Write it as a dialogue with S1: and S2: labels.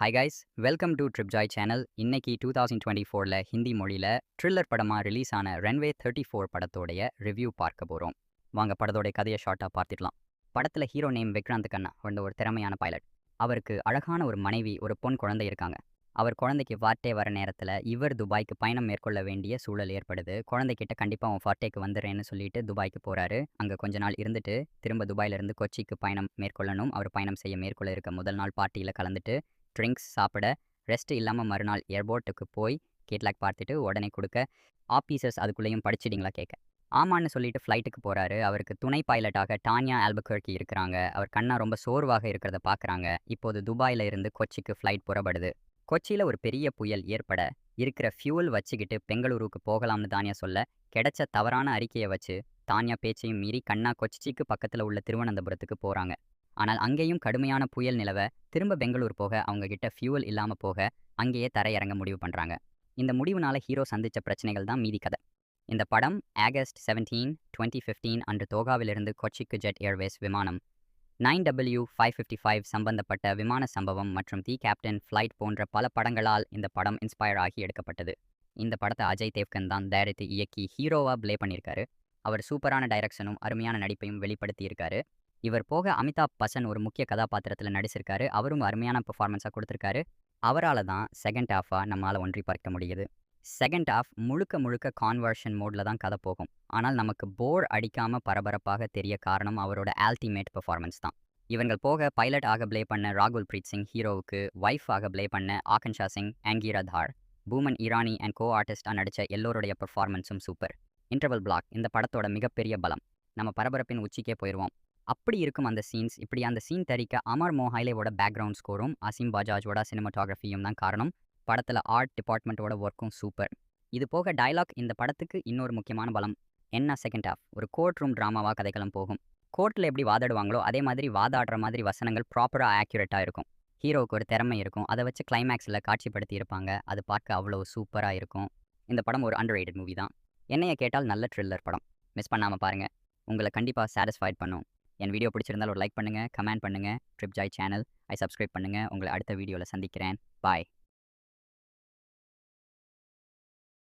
S1: Hi guys, welcome to trip Joy channel. இன்னைக்கு 2024ல ஹிந்தி மொழியில thriller படமா ரிலீஸ் ஆன ரன்வே 34 படத்தோடைய ரிவ்யூ பார்க்க போறோம். வாங்க படத்தோடைய கதையை ஷார்ட்டா பார்த்துடலாம். படத்துல ஹீரோ நேம் விக்ராந்த் கண்ணா ஒரு திறமையான பைலட். அவருக்கு அழகான ஒரு மனைவி, ஒரு பொன் குழந்தை இருக்காங்க. அவர் குழந்தைக்கு வார்ட்டே வர நேரத்துல இவர் துபாய்க்கு பயணம் மேற்கொள்ள வேண்டிய சூழல் ஏற்படுது. குழந்தைகிட்ட கண்டிப்பா அவன் ஃபார்ட்டேக்கு வந்துடுறேன்னு சொல்லிட்டு துபாய்க்கு போறாரு. அங்க கொஞ்ச நாள் இருந்துட்டு திரும்ப துபாயில இருந்து கொச்சிக்கு பயணம் மேற்கொள்ளணும். அவர் பயணம் செய்ய மேற்கொள்ள இருக்க முதல் நாள் பார்ட்டியில கலந்துட்டு ட்ரிங்க்ஸ் சாப்பிட ரெஸ்ட் இல்லாமல் மறுநாள் ஏர்போர்ட்டுக்கு போய் கேட்லாக் பார்த்துட்டு உடனே கொடுக்க ஆபீசர்ஸ் அதுக்குள்ளேயும் படிச்சிட்டிங்களா கேட்க ஆமான்னு சொல்லிட்டு ஃப்ளைட்டுக்கு போகிறாரு. அவருக்கு துணை பைலட்டாக டானியா ஆல்பகர்கி இருக்கிறாங்க. அவர் கண்ணா ரொம்ப சோர்வாக இருக்கிறத பார்க்குறாங்க. இப்போது துபாயில் இருந்து கொச்சிக்கு ஃப்ளைட் புறப்படுது. கொச்சியில் ஒரு பெரிய புயல் ஏற்பட இருக்கிற ஃபியூல் வச்சுக்கிட்டு பெங்களூருக்கு போகலாம்னு தானியா சொல்ல கிடைச்ச தவறான அறிக்கையை வச்சு தானியா பேச்சையும் மீறி கண்ணா கொச்சிக்கு பக்கத்தில் உள்ள திருவனந்தபுரத்துக்கு போகிறாங்க. ஆனால் அங்கேயும் கடுமையான புயல் நிலவ திரும்ப பெங்களூர் போக அவங்க கிட்ட ஃபியூவல் இல்லாமல் போக அங்கேயே தரையிறங்க முடிவு பண்ணுறாங்க. இந்த முடிவுனால ஹீரோ சந்தித்த பிரச்சனைகள் தான் மீதி கதை. இந்த படம் ஆகஸ்ட் 17, 2015 அன்று தோகாவிலிருந்து கொச்சிக்கு ஜெட் ஏர்வேஸ் விமானம் 9W555 சம்பந்தப்பட்ட விமான சம்பவம் மற்றும் தி கேப்டன் ஃப்ளைட் போன்ற பல படங்களால் இந்த படம் இன்ஸ்பயர் ஆகி எடுக்கப்பட்டது. இந்த படத்தை அஜய் தேவ்கன் தான் தயாரித்து இயக்கி ஹீரோவாக ப்ளே பண்ணியிருக்காரு. அவர் சூப்பரான டைரக்ஷனும் அருமையான நடிப்பையும் வெளிப்படுத்தி இருக்காரு. இவர் போக அமிதாப் பச்சன் ஒரு முக்கிய கதாபாத்திரத்தில் நடிச்சிருக்காரு. அவரும் அருமையான பெர்ஃபார்மன்ஸாக கொடுத்துருக்காரு. அவரால் தான் செகண்ட் ஹாஃபாக நம்மளால் ஒன்றி பார்க்க முடியுது. செகண்ட் ஹாஃப் முழுக்க முழுக்க கான்வர்ஷன் மோடில் தான் கதை போகும். ஆனால் நமக்கு போர் அடிக்காமல் பரபரப்பாக தெரிய காரணம் அவரோட அல்டிமேட் பெர்ஃபார்மன்ஸ் தான். இவங்கள் போக பைலட் ஆக ப்ளே பண்ண ராகுல் பிரீத் சிங் ஹீரோவுக்கு, ஒய்ஃப் ஆக ப்ளே பண்ண ஆகன்ஷா சிங், ஆங்கீரா தார், பூமன் இரானி அண்ட் கோ ஆர்டிஸ்டாக நடித்த எல்லோருடைய பெர்ஃபார்மன்ஸும் சூப்பர். இன்டர்வல் பிளாக் இந்த படத்தோட மிகப்பெரிய பலம். நம்ம பரபரப்பின் உச்சிக்கே போயிடுவோம். அப்படி இருக்கும் அந்த சீன்ஸ். இப்படி அந்த சீன் தரிக்க அமர் மோஹைலேவோட பேக்ரவுண்ட் ஸ்கோரும் அசீம் பஜாஜோட சினிமாட்டோகிராஃபியும் தான் காரணம். படத்தில் ஆர்ட் டிபார்ட்மெண்ட்டோட ஒர்க்கும் சூப்பர். இது போக டைலாக் இந்த படத்துக்கு இன்னொரு முக்கியமான பலம். என்ன செகண்ட் ஹாஃப் ஒரு கோர்ட் ரூம் ட்ராமாவாக கதைக்களம் போகும். கோர்ட்டில் எப்படி வாதாடுவாங்களோ அதே மாதிரி வாதாடுற மாதிரி வசனங்கள் ப்ராப்பராக ஆக்யூரேட்டாக இருக்கும். ஹீரோவுக்கு ஒரு திறமை இருக்கும். அதை வச்சு கிளைமேக்ஸில் காட்சிப்படுத்தி இருப்பாங்க. அது பார்க்க அவ்வளோ சூப்பராக இருக்கும். இந்த படம் ஒரு அண்டர் ரேட்டட் மூவி தான். என்னைய கேட்டால் நல்ல த்ரில்லர் படம். மிஸ் பண்ணாமல் பாருங்கள். உங்களை கண்டிப்பாக சாட்டிஸ்ஃபைட் பண்ணும். என் வீடியோ பிடிச்சிருந்தால் ஒரு லைக் பண்ணுங்கள், கமெண்ட் பண்ணுங்கள். ட்ரிப் ஜாய் சேனல் சப்ஸ்கிரைப் பண்ணுங்கள். உங்களை அடுத்த வீடியோவில் சந்திக்கிறேன். பாய்.